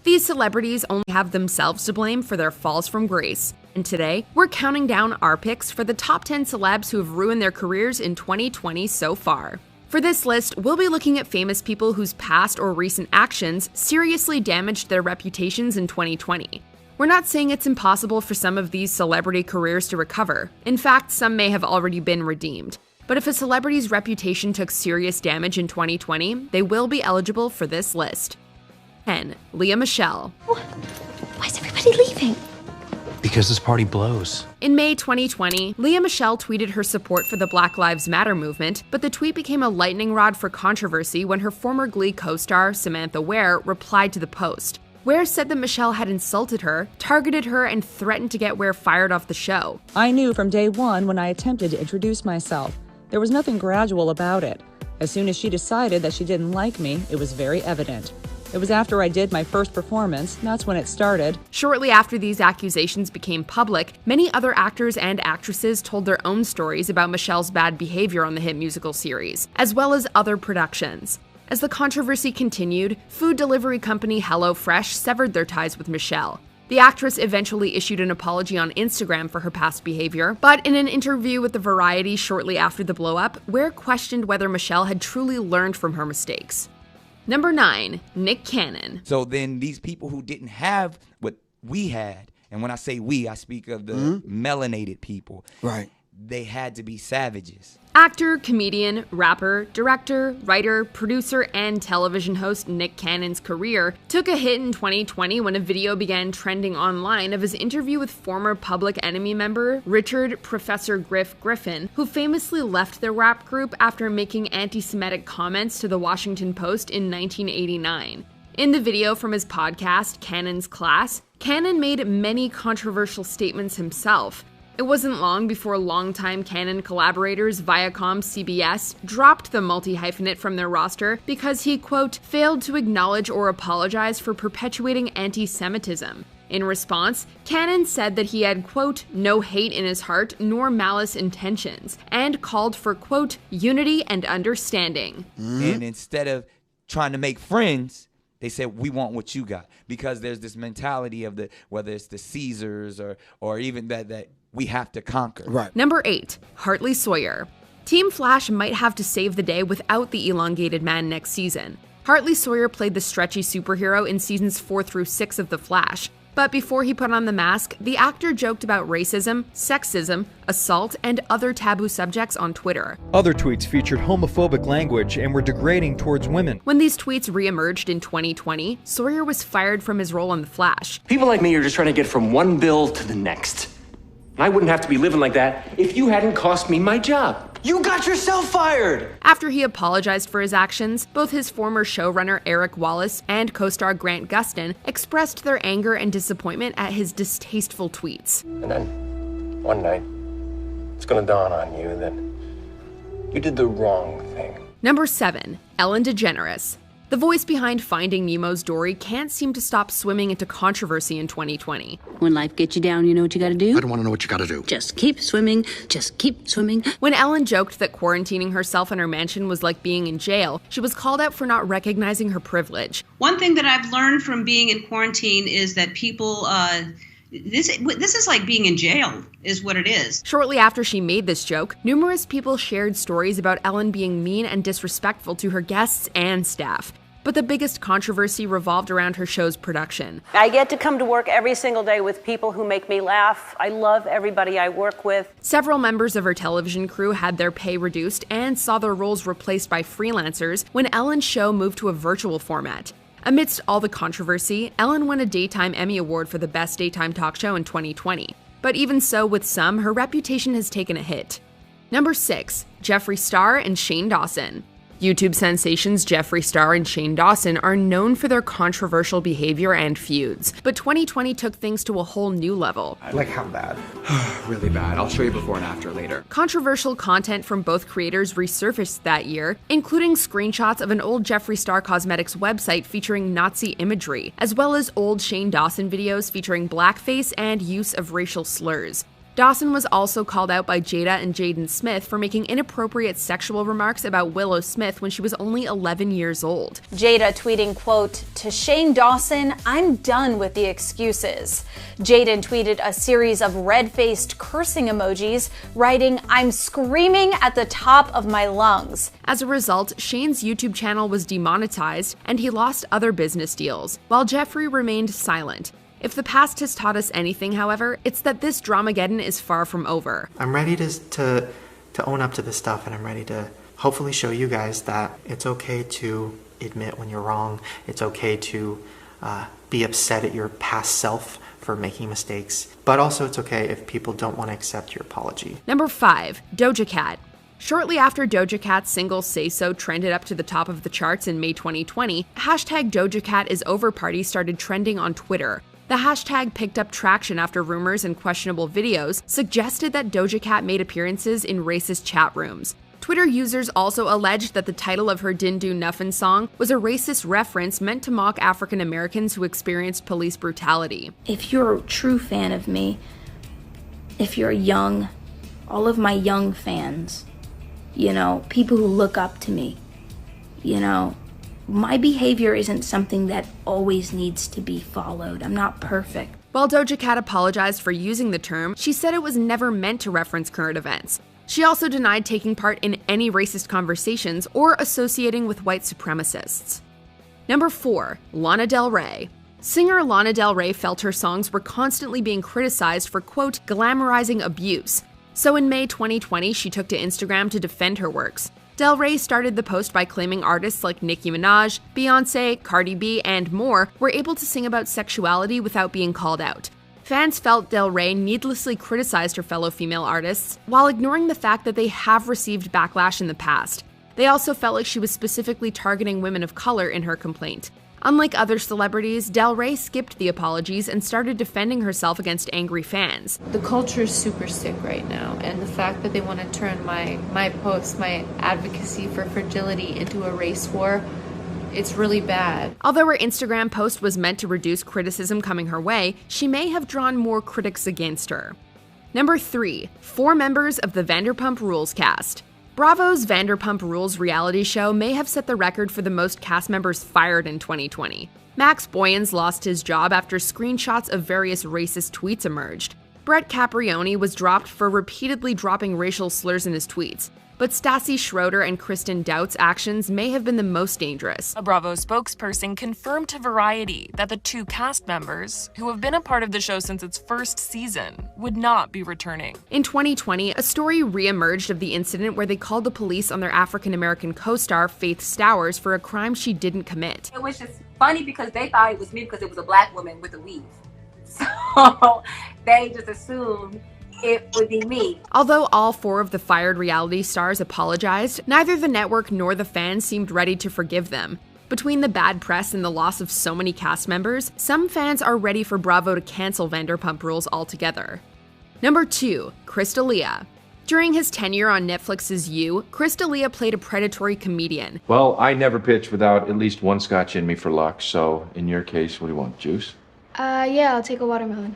These celebrities only have themselves to blame for their falls from grace. And today, we're counting down our picks for the top 10 celebs who have ruined their careers in 2020 so far. For this list, we'll be looking at famous people whose past or recent actions seriously damaged their reputations in 2020. We're not saying it's impossible for some of these celebrity careers to recover. In fact, some may have already been redeemed. But if a celebrity's reputation took serious damage in 2020, they will be eligible for this list. 10. Lea Michele. Why is everybody leaving? Because this party blows. In May 2020, Lea Michele tweeted her support for the Black Lives Matter movement, but the tweet became a lightning rod for controversy when her former Glee co-star, Samantha Ware, replied to the post. Ware said that Michele had insulted her, targeted her, and threatened to get Ware fired off the show. I knew from day one when I attempted to introduce myself. There was nothing gradual about it. As soon as she decided that she didn't like me, it was very evident. It was after I did my first performance, that's when it started. Shortly after these accusations became public, many other actors and actresses told their own stories about Michele's bad behavior on the hit musical series, as well as other productions. As the controversy continued, food delivery company HelloFresh severed their ties with Michele. The actress eventually issued an apology on Instagram for her past behavior, but in an interview with the Variety shortly after the blow-up, Ware questioned whether Michele had truly learned from her mistakes. Number 9, Nick Cannon. So then these people who didn't have what we had, and when I say we, I speak of the melanated people. Right. They had to be savages. Actor, comedian, rapper, director, writer, producer, and television host Nick Cannon's career took a hit in 2020 when a video began trending online of his interview with former Public Enemy member Richard Professor Griffin, who famously left the rap group after making anti-Semitic comments to the Washington Post in 1989. In the video from his podcast, Cannon's Class, Cannon made many controversial statements himself. It wasn't long before longtime Cannon collaborators Viacom CBS dropped the multi-hyphenate from their roster because he, quote, failed to acknowledge or apologize for perpetuating anti-Semitism. In response, Cannon said that he had, quote, no hate in his heart nor malice intentions, and called for, quote, unity and understanding. And instead of trying to make friends, they said, we want what you got. Because there's this mentality of whether it's the Caesars or even that we have to conquer. Right. Number 8, Hartley Sawyer. Team Flash might have to save the day without the elongated man next season. Hartley Sawyer played the stretchy superhero in seasons 4 through 6 of The Flash. But before he put on the mask, the actor joked about racism, sexism, assault, and other taboo subjects on Twitter. Other tweets featured homophobic language and were degrading towards women. When these tweets re-emerged in 2020, Sawyer was fired from his role on The Flash. People like me are just trying to get from one bill to the next. And I wouldn't have to be living like that if you hadn't cost me my job. You got yourself fired! After he apologized for his actions, both his former showrunner Eric Wallace and co-star Grant Gustin expressed their anger and disappointment at his distasteful tweets. And then, one night, it's gonna dawn on you that you did the wrong thing. Number 7, Ellen DeGeneres. The voice behind Finding Nemo's Dory can't seem to stop swimming into controversy in 2020. When life gets you down, you know what you gotta do? I don't want to know what you got to do. Just keep swimming. Just keep swimming. When Ellen joked that quarantining herself in her mansion was like being in jail, she was called out for not recognizing her privilege. One thing that I've learned from being in quarantine is that people, this is like being in jail, is what it is. Shortly after she made this joke, numerous people shared stories about Ellen being mean and disrespectful to her guests and staff. But the biggest controversy revolved around her show's production. I get to come to work every single day with people who make me laugh. I love everybody I work with. Several members of her television crew had their pay reduced and saw their roles replaced by freelancers when Ellen's show moved to a virtual format. Amidst all the controversy, Ellen won a Daytime Emmy Award for the Best Daytime Talk Show in 2020. But even so, with some, her reputation has taken a hit. Number 6, Jeffree Star and Shane Dawson. YouTube sensations Jeffree Star and Shane Dawson are known for their controversial behavior and feuds, but 2020 took things to a whole new level. Like how bad? Really bad. I'll show you before and after later. Controversial content from both creators resurfaced that year, including screenshots of an old Jeffree Star Cosmetics website featuring Nazi imagery, as well as old Shane Dawson videos featuring blackface and use of racial slurs. Dawson was also called out by Jada and Jaden Smith for making inappropriate sexual remarks about Willow Smith when she was only 11 years old. Jada tweeting, quote, "To Shane Dawson, I'm done with the excuses." Jaden tweeted a series of red-faced cursing emojis, writing, "I'm screaming at the top of my lungs." As a result, Shane's YouTube channel was demonetized and he lost other business deals, while Jeffree remained silent. If the past has taught us anything, however, it's that this Dramageddon is far from over. I'm ready to own up to this stuff, and I'm ready to hopefully show you guys that it's okay to admit when you're wrong. It's okay to be upset at your past self for making mistakes, but also it's okay if people don't want to accept your apology. Number 5, Doja Cat. Shortly after Doja Cat's single Say So trended up to the top of the charts in May 2020, hashtag Doja Cat is over party started trending on Twitter. The hashtag picked up traction after rumors and questionable videos suggested that Doja Cat made appearances in racist chat rooms. Twitter users also alleged that the title of her Din Do Nuffin song was a racist reference meant to mock African Americans who experienced police brutality. If you're a true fan of me, if you're young, all of my young fans, people who look up to me, my behavior isn't something that always needs to be followed. I'm not perfect. While Doja Cat apologized for using the term, she said it was never meant to reference current events. She also denied taking part in any racist conversations or associating with white supremacists. Number 4, Lana Del Rey. Singer Lana Del Rey felt her songs were constantly being criticized for, quote, glamorizing abuse. So in May 2020, she took to Instagram to defend her works. Del Rey started the post by claiming artists like Nicki Minaj, Beyoncé, Cardi B, and more were able to sing about sexuality without being called out. Fans felt Del Rey needlessly criticized her fellow female artists, while ignoring the fact that they have received backlash in the past. They also felt like she was specifically targeting women of color in her complaint. Unlike other celebrities, Del Rey skipped the apologies and started defending herself against angry fans. The culture is super sick right now, and the fact that they want to turn my post, my advocacy for fragility into a race war, it's really bad. Although her Instagram post was meant to reduce criticism coming her way, she may have drawn more critics against her. Number 3, 4 members of the Vanderpump Rules cast. Bravo's Vanderpump Rules reality show may have set the record for the most cast members fired in 2020. Max Boyens lost his job after screenshots of various racist tweets emerged. Brett Caprioni was dropped for repeatedly dropping racial slurs in his tweets. But Stassi Schroeder and Kristen Dout's actions may have been the most dangerous. A Bravo spokesperson confirmed to Variety that the 2 cast members, who have been a part of the show since its first season, would not be returning. In 2020, a story re-emerged of the incident where they called the police on their African-American co-star Faith Stowers for a crime she didn't commit. It was just funny because they thought it was me because it was a black woman with a weave. So they just assumed it would be me. Although all 4 of the fired reality stars apologized, neither the network nor the fans seemed ready to forgive them. Between the bad press and the loss of so many cast members, some fans are ready for Bravo to cancel Vanderpump Rules altogether. Number 2, Chris D'Elia. During his tenure on Netflix's You, Chris D'Elia played a predatory comedian. Well, I never pitch without at least one scotch in me for luck, so in your case, what do you want, juice? Yeah, I'll take a watermelon.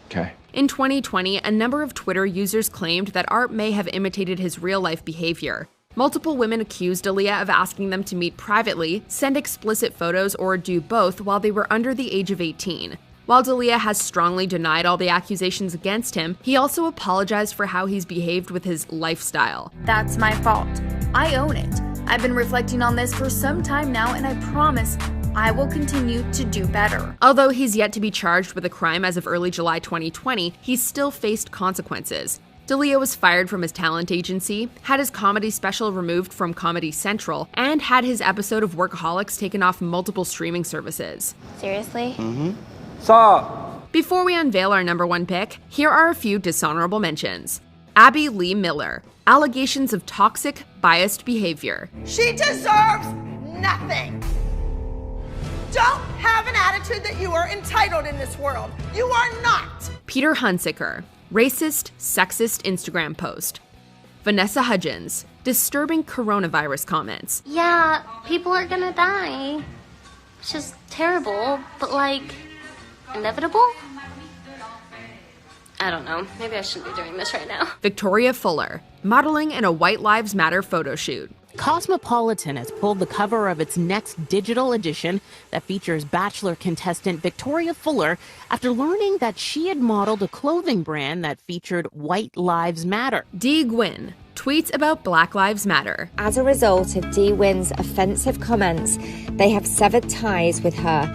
Okay. In 2020, a number of Twitter users claimed that Art may have imitated his real-life behavior. Multiple women accused D'Elia of asking them to meet privately, send explicit photos, or do both while they were under the age of 18. While D'Elia has strongly denied all the accusations against him, he also apologized for how he's behaved with his lifestyle. That's my fault. I own it. I've been reflecting on this for some time now, and I promise I will continue to do better. Although he's yet to be charged with a crime as of early July 2020, he's still faced consequences. D'Elia was fired from his talent agency, had his comedy special removed from Comedy Central, and had his episode of Workaholics taken off multiple streaming services. Seriously? Stop! Before we unveil our number 1 pick, here are a few dishonorable mentions. Abby Lee Miller. Allegations of toxic, biased behavior. She deserves nothing. Don't have an attitude that you are entitled in this world. You are not. Peter Hunsaker. Racist, sexist Instagram post. Vanessa Hudgens. Disturbing coronavirus comments. Yeah, people are gonna die. It's just terrible, but like, inevitable? I don't know. Maybe I shouldn't be doing this right now. Victoria Fuller, modeling in a White Lives Matter photo shoot. Cosmopolitan has pulled the cover of its next digital edition that features Bachelor contestant Victoria Fuller after learning that she had modeled a clothing brand that featured White Lives Matter. Dee Gwynn tweets about Black Lives Matter. As a result of Dee Wynn's offensive comments, they have severed ties with her.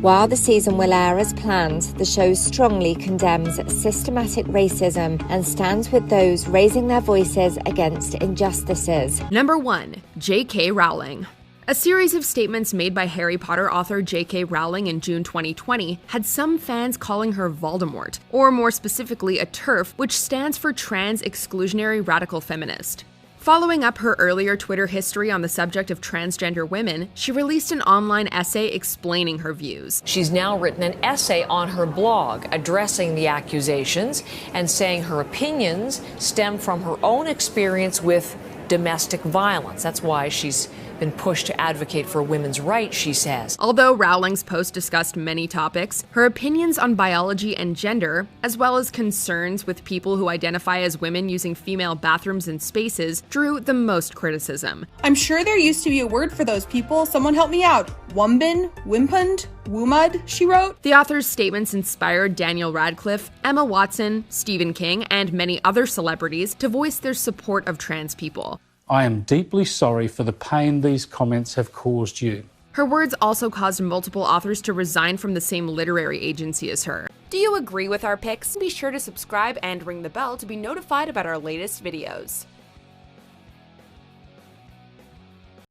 While the season will air as planned, the show strongly condemns systematic racism and stands with those raising their voices against injustices. Number 1. J.K. Rowling. A series of statements made by Harry Potter author J.K. Rowling in June 2020 had some fans calling her Voldemort, or more specifically a TERF, which stands for Trans Exclusionary Radical Feminist. Following up her earlier Twitter history on the subject of transgender women, she released an online essay explaining her views. She's now written an essay on her blog addressing the accusations and saying her opinions stem from her own experience with domestic violence. That's why she's been pushed to advocate for women's rights, she says. Although Rowling's post discussed many topics, her opinions on biology and gender, as well as concerns with people who identify as women using female bathrooms and spaces, drew the most criticism. I'm sure there used to be a word for those people. Someone help me out. Wumbin, Wimpund, Woomud, she wrote. The author's statements inspired Daniel Radcliffe, Emma Watson, Stephen King, and many other celebrities to voice their support of trans people. I am deeply sorry for the pain these comments have caused you. Her words also caused multiple authors to resign from the same literary agency as her. Do you agree with our picks? Be sure to subscribe and ring the bell to be notified about our latest videos.